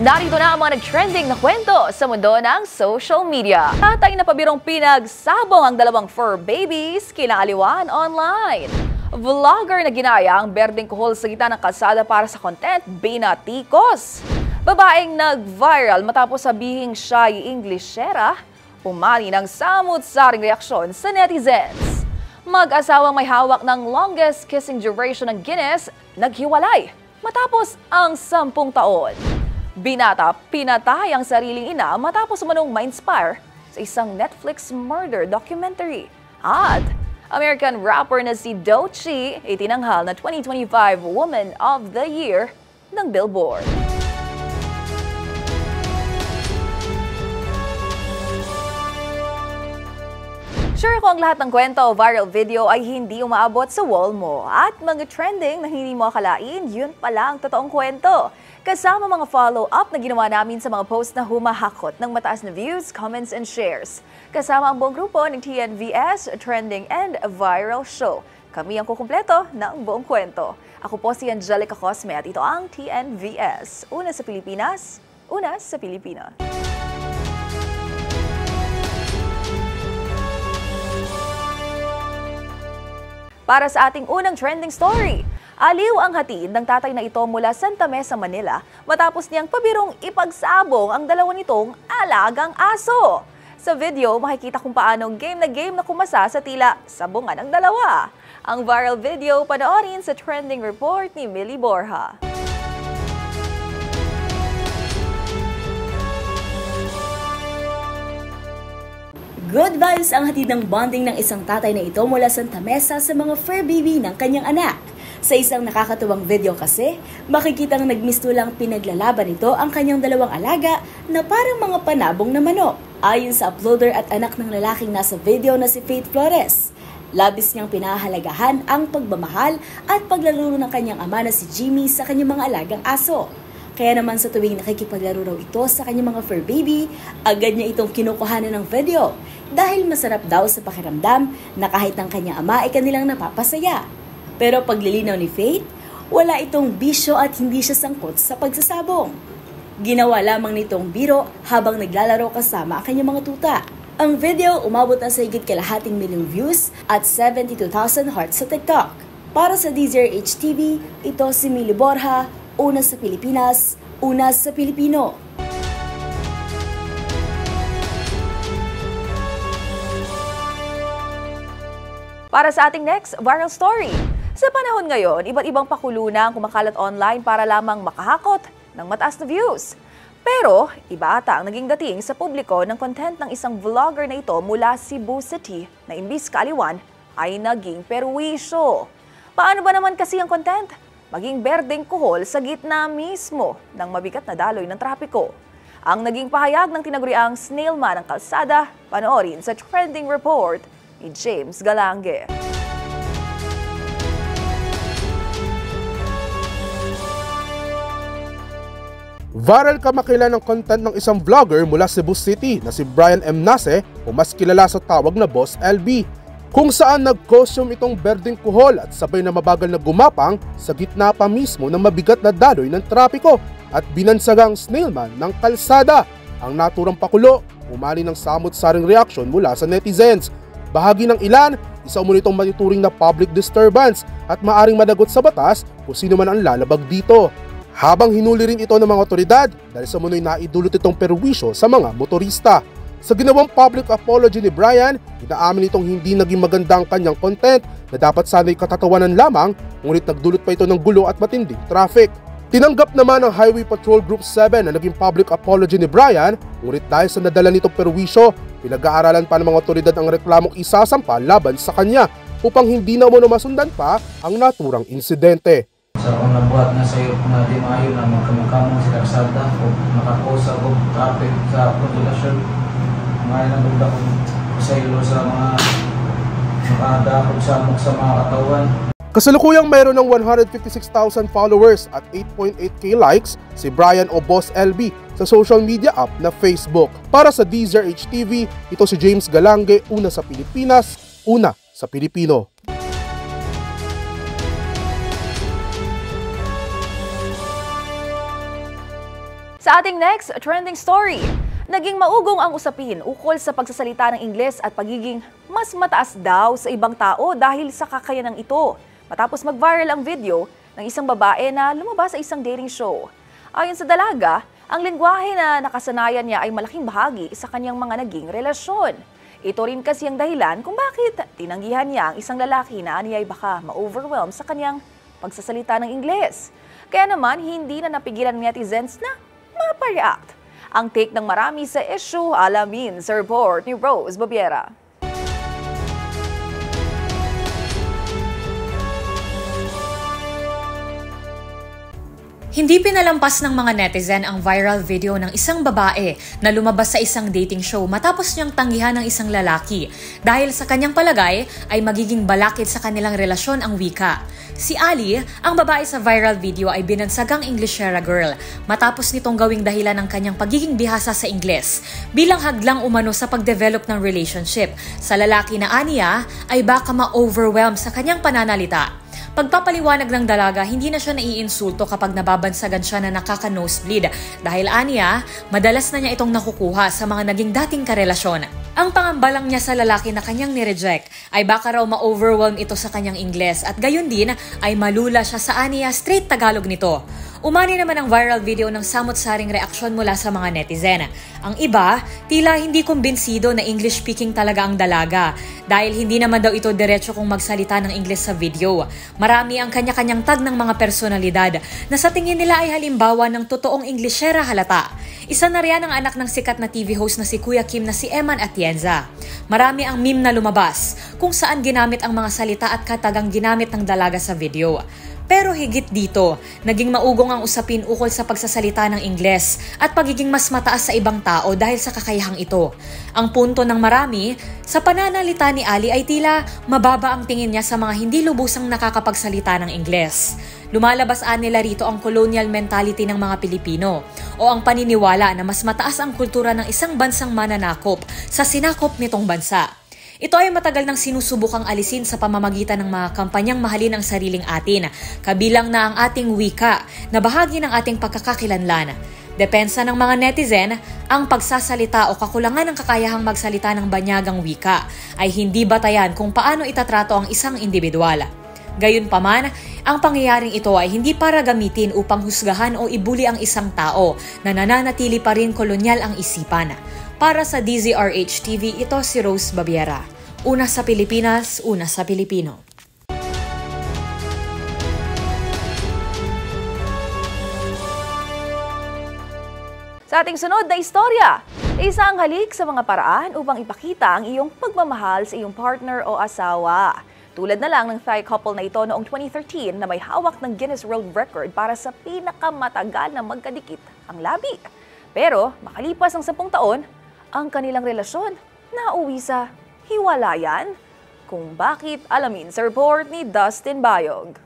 Narito na ang mga nag-trending na kwento sa mundo ng social media. Tatay na pabirong pinagsabong ang dalawang fur babies kinaaliwan online. Vlogger na ginaya ang berdeng kuhol sa gitna ng kalsada para sa content, binatikos. Babaeng nag-viral matapos sabihing siya ay Englishera, umani ng samut-saring reaksyon sa netizens. Mag-asawang may hawak ng longest kissing duration ng Guinness, naghiwalay matapos ang 10 taon. Binata, pinatay ang sariling ina matapos umanong ma-inspire sa isang Netflix murder documentary. At American rapper na si Doechii itinanghal na 2025 Woman of the Year ng Billboard. Sure kung ang lahat ng kwento o viral video ay hindi umaabot sa wall mo at mga trending na hindi mo akalain, yun pala ang totoong kwento. Kasama mga follow-up na ginawa namin sa mga post na humahakot ng mataas na views, comments, and shares. Kasama ang buong grupo ng TNVS, Trending and Viral Show. Kami ang kukumpleto ng buong kwento. Ako po si Angelica Cosme at ito ang TNVS. Una sa Pilipinas, una sa Pilipino. Para sa ating unang trending story, aliw ang hatid ng tatay na ito mula Santa Mesa, Manila matapos niyang pabirong ipagsabong ang dalawa nitong alagang aso. Sa video, makikita kung paano game na kumasa sa tila sabungan ng dalawa. Ang viral video panoorin sa trending report ni Millie Borja. Good vibes ang hatid ng bonding ng isang tatay na ito mula Santa Mesa sa mga fur baby ng kanyang anak. Sa isang nakakatuwang video kasi, makikitang nagmistulang pinaglalaban nito ang kanyang dalawang alaga na parang mga panabong na manok. Ayon sa uploader at anak ng lalaking nasa video na si Faith Flores, labis niyang pinahalagahan ang pagmamahal at paglalaro ng kanyang ama na si Jimmy sa kanyang mga alagang aso. Kaya naman sa tuwing nakikipaglaro raw ito sa kanyang mga fur baby, agad niya itong kinukuhanan ng video dahil masarap daw sa pakiramdam na kahit ang kanyang ama ay kanilang napapasaya. Pero paglilinaw ni Faith, wala itong bisyo at hindi siya sangkot sa pagsasabong. Ginawa lamang nitong biro habang naglalaro kasama ang kanyang mga tuta. Ang video umabot na sa higit kalahating milyong views at 72,000 hearts sa TikTok. Para sa DZRH TV, ito si Millie Borja, una sa Pilipinas, una sa Pilipino. Para sa ating next viral story, sa panahon ngayon, iba't ibang pakulo na ang kumakalat online para lamang makahakot ng mataas na views. Pero iba ata ang naging dating sa publiko ng content ng isang vlogger na ito mula Cebu City na imbis kaaliwan ay naging perwisyo. Paano ba naman kasi ang content? Maging berdeng kuhol sa gitna mismo ng mabigat na daloy ng trapiko. Ang naging pahayag ng tinaguriang snailman ng kalsada, panoorin sa trending report ni James Galange. Viral kamakilan ng content ng isang vlogger mula Cebu City na si Brian M. Nase o mas kilala sa tawag na Boss LB, kung saan nag-costume itong berdeng kuhol at sabay na mabagal na gumapang sa gitna pa mismo ng mabigat na daloy ng trapiko at binansagang snailman ng kalsada. Ang naturang pakulo, umani ng samut-saring reaksyon mula sa netizens. Bahagi ng ilan, isa umano itong matuturing na public disturbance at maaring managot sa batas kung sino man ang lalabag dito. Habang hinuli rin ito ng mga otoridad dahil sa munoy naidulot itong perwisyo sa mga motorista. Sa ginawang public apology ni Brian, inaamin itong hindi naging maganda ang kanyang content na dapat sana'y katatawanan lamang, ngunit nagdulot pa ito ng gulo at matinding traffic. Tinanggap naman ng Highway Patrol Group 7 na naging public apology ni Brian, ngunit dahil sa nadala nitong perwisyo, pinag-aaralan pa ng mga otoridad ang reklamong isasampa laban sa kanya upang hindi na umano masundan pa ang naturang insidente. Sa akong nabuhat na sa iyo na di maayo na magkamukamong sa karsada o nakakosa o traffic sa populasyon. Ngayon ang ganda kong pasaylo sa mga nakadakot sa mga katawan. Kasalukuyang mayroon ng 156,000 followers at 8.8k likes si Brian o Boss LB sa social media app na Facebook. Para sa DZRH TV, ito si James Galange, una sa Pilipinas, una sa Pilipino. Sa Sa ating next trending story, naging maugong ang usapin ukol sa pagsasalita ng Ingles at pagiging mas mataas daw sa ibang tao dahil sa kakayanan ito. Matapos mag-viral ang video ng isang babae na lumabas sa isang dating show. Ayon sa dalaga, ang lengguwahe na nakasanayan niya ay malaking bahagi sa kanyang mga naging relasyon. Ito rin kasi ang dahilan kung bakit tinanggihan niya ang isang lalaki na niya ay baka ma-overwhelm sa kanyang pagsasalita ng Ingles. Kaya naman, hindi na napigilan ng netizens na mapareact. Ang take ng marami sa issue, alamin sa report ni Rose Babiera. Hindi pinalampas ng mga netizen ang viral video ng isang babae na lumabas sa isang dating show matapos niyang tanggihan ng isang lalaki dahil sa kanyang palagay ay magiging balakid sa kanilang relasyon ang wika. Si Ali, ang babae sa viral video ay binansagang Englishera girl matapos nitong gawing dahilan ng kanyang pagiging bihasa sa Ingles bilang hadlang umano sa pag-develop ng relationship sa lalaki na aniya ay baka ma-overwhelm sa kanyang pananalita. Pagpapaliwanag ng dalaga, hindi na siya naiinsulto kapag nababansagan siya na nakaka-nosebleed dahil aniya, madalas na niya itong nakukuha sa mga naging dating karelasyon. Ang pangambalang niya sa lalaki na kanyang nireject ay baka raw ma-overwhelm ito sa kanyang Ingles at gayon din ay malula siya sa aniya straight Tagalog nito. Umani naman ang viral video ng samot-saring reaksyon mula sa mga netizen. Ang iba, tila hindi kumbinsido na English-speaking talaga ang dalaga dahil hindi naman daw ito diretso kung magsalita ng Ingles sa video. Marami ang kanya-kanyang tag ng mga personalidad na sa tingin nila ay halimbawa ng totoong Englishera halata. Isa na riyan ang anak ng sikat na TV host na si Kuya Kim na si Eman Atienza. Marami ang meme na lumabas kung saan ginamit ang mga salita at katagang ginamit ng dalaga sa video. Pero higit dito, naging maugong ang usapin ukol sa pagsasalita ng Ingles at pagiging mas mataas sa ibang tao dahil sa kakayahang ito. Ang punto ng marami, sa pananalita ni Ali ay tila mababa ang tingin niya sa mga hindi lubusang nakakapagsalita ng Ingles. Lumalabas nila rito ang colonial mentality ng mga Pilipino o ang paniniwala na mas mataas ang kultura ng isang bansang mananakop sa sinakop nitong bansa. Ito ay matagal nang sinusubukang alisin sa pamamagitan ng mga kampanyang mahalin ang sariling atin, kabilang na ang ating wika na bahagi ng ating pagkakakilanlan. Depensa ng mga netizen, ang pagsasalita o kakulangan ng kakayahang magsalita ng banyagang wika ay hindi batayan kung paano itatrato ang isang individual. Gayunpaman, ang pangyayaring ito ay hindi para gamitin upang husgahan o ibuli ang isang tao na nananatili pa rin kolonyal ang isipan. Para sa DZRH TV, ito si Rose Babiera. Una sa Pilipinas, una sa Pilipino. Sa ating sunod na istorya, isang halik sa mga paraan upang ipakita ang iyong pagmamahal sa iyong partner o asawa. Tulad na lang ng Thai couple na ito noong 2013 na may hawak ng Guinness World Record para sa pinakamatagal na magkadikit ang labi. Pero makalipas ang 10 taon, ang kanilang relasyon nauwi sa hiwalayan. Kung bakit, alamin sa report ni Dustin Bayog.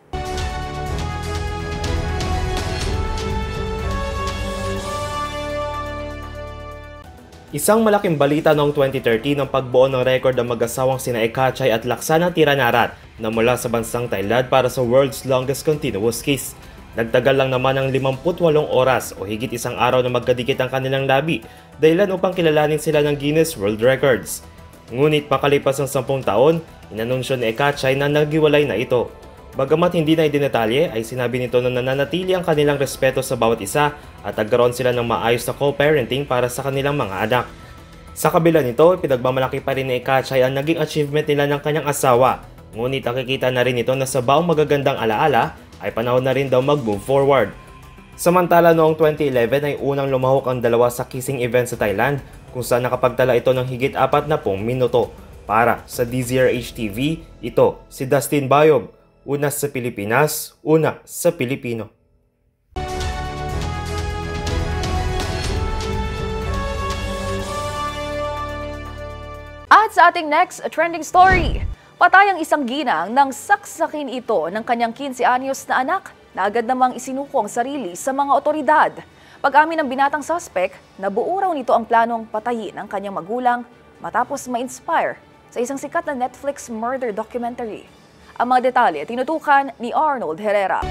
Isang malaking balita noong 2013 ng pagbuo ng record ng mag-asawang sina Ekachay at Laksana Tiranarat na mula sa bansang Thailand para sa world's longest continuous kiss. Nagtagal lang naman ng 58 oras o higit isang araw na magkadikit ang kanilang labi, dahilan upang kilalanin sila ng Guinness World Records. Ngunit makalipas ng 10 taon, inanunsyo ni Ekachay na naghiwalay na ito. Bagamat hindi na idinetalye, ay sinabi nito na nananatili ang kanilang respeto sa bawat isa at nagkaroon sila ng maayos na co-parenting para sa kanilang mga anak. Sa kabila nito, pinagmamalaki pa rin ni Ekachay ang naging achievement nila ng kanyang asawa. Ngunit nakikita na rin ito na sa baong magagandang alaala, ay panahon na rin daw mag-move forward. Samantala noong 2011 ay unang lumahok ang dalawa sa kissing event sa Thailand kung saan nakapagtala ito ng higit 40 minuto. Para sa DZRH TV, ito si Dustin Bayog, una sa Pilipinas, una sa Pilipino. At sa ating next trending story, patay ang isang ginang nang saksakin ito ng kanyang 15 anyos na anak na agad namang isinuko ang sarili sa mga otoridad. Pag-amin ng binatang suspect, nabuo raw nito ang planong patayin ang kanyang magulang matapos ma-inspire sa isang sikat na Netflix murder documentary. Ang mga detalye tinutukan ni Arnold Herrera.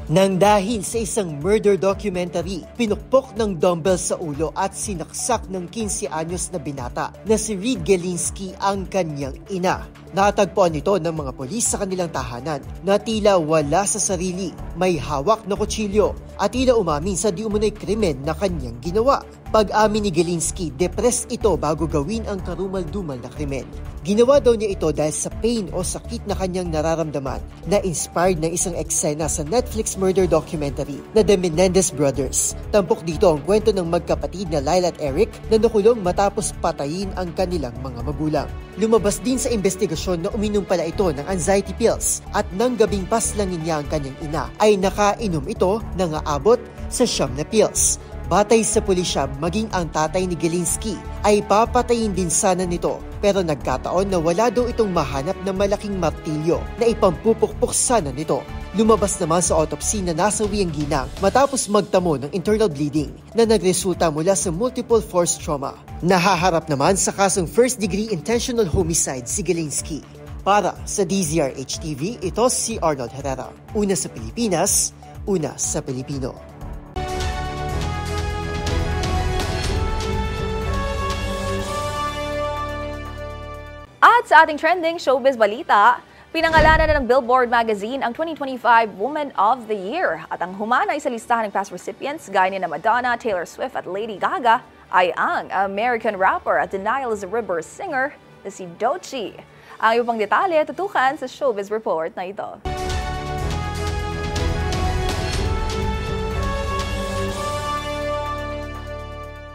Nang dahil sa isang murder documentary, pinukpok ng dumbbell sa ulo at sinaksak ng 15 anyos na binata na si Reed Gilinski ang kanyang ina. Natagpuan ito ng mga polis sa kanilang tahanan na tila wala sa sarili, may hawak na kutsilyo at tila umamin sa di umunay krimen na kanyang ginawa. Pag-amin ni Gilinski, depressed ito bago gawin ang karumal-dumal na krimen. Ginawa daw niya ito dahil sa pain o sakit na kanyang nararamdaman na inspired ng isang eksena sa Netflix murder documentary na The Menendez Brothers. Tampok dito ang kwento ng magkapatid na Lyle at Eric na nakulong matapos patayin ang kanilang mga magulang. Lumabas din sa investigasyon na uminom pala ito ng anxiety pills at nang gabing paslangin niya ang kanyang ina ay nakainom ito ng aabot sa 9 na pills. Batay sa pulisya, maging ang tatay ni Gilinski ay papatayin din sana nito pero nagkataon na wala daw itong mahanap na malaking martilyo na ipampupukpok sana nito. Lumabas naman sa autopsy na nasawi ang ginang matapos magtamo ng internal bleeding na nagresulta mula sa multiple force trauma. Nahaharap naman sa kasong first-degree intentional homicide si Gilinski. Para sa DZRH TV, ito si Arnold Herrera. Una sa Pilipinas, una sa Pilipino. At sa ating trending showbiz balita, pinangalanan na ng Billboard Magazine ang 2025 Woman of the Year. At ang humanay sa listahan ng past recipients gaya ni Madonna, Taylor Swift at Lady Gaga ay ang American rapper at Denial is a River singer na si Doechii. Ang ibang detalye tutukan sa showbiz report na ito.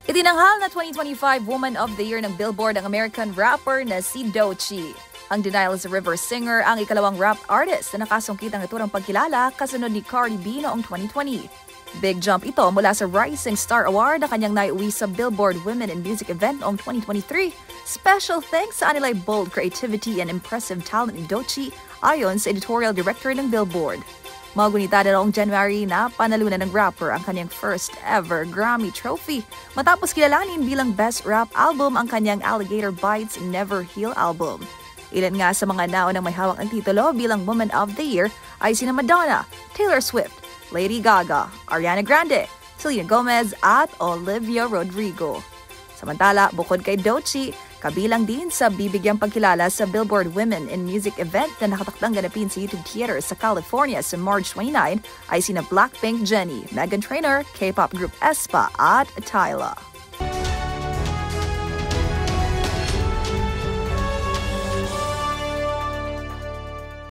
Itinanghal na 2025 Woman of the Year ng Billboard ang American rapper na si Doechii. Ang Denial is a River singer ang ikalawang rap artist na nakasungkit ang naturang pagkilala kasunod ni Cardi B noong 2020. Big jump ito mula sa Rising Star Award na kanyang naiuwi sa Billboard Women in Music event noong 2023. Special thanks sa anilay bold creativity and impressive talent ni Doechii ayon sa editorial director ng Billboard. Magunita na noong January na panalunan ng rapper ang kanyang first ever Grammy trophy matapos kilalanin bilang best rap album ang kanyang Alligator Bites Never Heal album. Ilan nga sa mga naunang may hawak ng titulo bilang Woman of the Year ay sina Madonna, Taylor Swift, Lady Gaga, Ariana Grande, Selena Gomez at Olivia Rodrigo. Samantala, bukod kay Doechii, kabilang din sa bibigyang pagkilala sa Billboard Women in Music event na nakatakdang ganapin sa YouTube Theater sa California sa March 29 ay sina Blackpink Jennie, Meghan Trainor, K-pop group aespa at Tyla.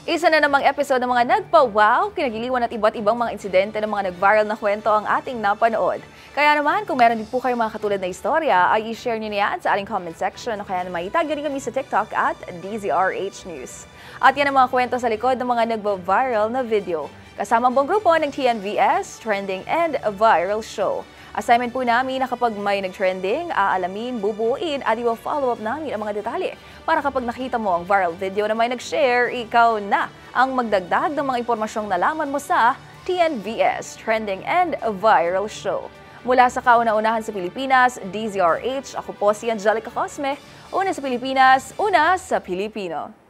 Isa na namang episode ng mga nagpa-wow, kinagiliwan at iba't ibang mga insidente ng mga nag-viral na kwento ang ating napanood. Kaya naman, kung meron din po kayong mga katulad na istorya, ay i-share nyo niyan sa ating comment section o kaya naman itag rin kami sa TikTok at DZRH News. At yan ang mga kwento sa likod ng mga nagpa-viral na video. Kasama ang buong grupo ng TNVS, Trending and Viral Show. Assignment po namin na kapag may nag-trending, aalamin, bubuuin at i-follow up namin ang mga detalye. Para kapag nakita mo ang viral video na may nag-share, ikaw na ang magdagdag ng mga impormasyong nalaman mo sa TNVS, Trending and Viral Show. Mula sa kauna-unahan sa Pilipinas, DZRH, ako po si Angelica Cosme. Una sa Pilipinas, una sa Pilipino.